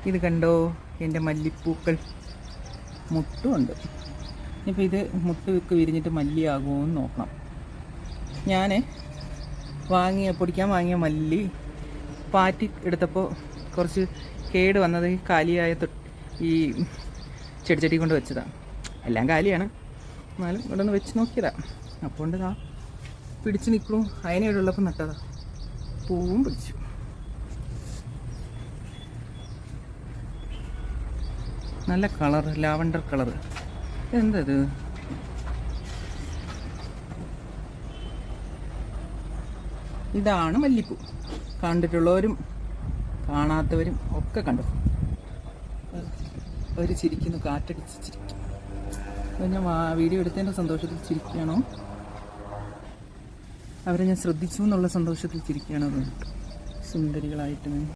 ഇത് കണ്ടോ, എൻ്റെ മല്ലിപ്പൂക്കൾ മുട്ടുമുണ്ട്. ഇനിയിപ്പോൾ ഇത് മുട്ടൊക്കെ വിരിഞ്ഞിട്ട് മല്ലിയാകുമോ എന്ന് നോക്കണം. ഞാൻ പൊടിക്കാൻ വാങ്ങിയ മല്ലി പാറ്റി എടുത്തപ്പോൾ കുറച്ച് കേട് വന്നത് കാലിയായ ഈ ചെടിച്ചട്ടി കൊണ്ട് വെച്ചതാണ്. എല്ലാം കാലിയാണ്, എന്നാലും ഇവിടെ ഒന്ന് വെച്ച് നോക്കിയതാണ്. അപ്പോൾ കൊണ്ട് പിടിച്ച് നിൽക്കണു. അതിനെ ഉള്ളപ്പോൾ നട്ടതാ, പൂവും പിടിച്ചു. നല്ല കളർ, ലാവണ്ടർ കളർ. എന്തത്? ഇതാണ് മല്ലിപ്പൂ. കണ്ടിട്ടുള്ളവരും കാണാത്തവരും ഒക്കെ കണ്ടു. അവർ ചിരിക്കുന്നു, കാറ്റടിച്ച് ചിരിക്കും. ഞാൻ വീഡിയോ എടുത്തതിൻ്റെ സന്തോഷത്തിൽ ചിരിക്കുകയാണോ, അവരെ ഞാൻ ശ്രദ്ധിച്ചു എന്നുള്ള സന്തോഷത്തിൽ ചിരിക്കുകയാണോ? സുന്ദരികളായിട്ട്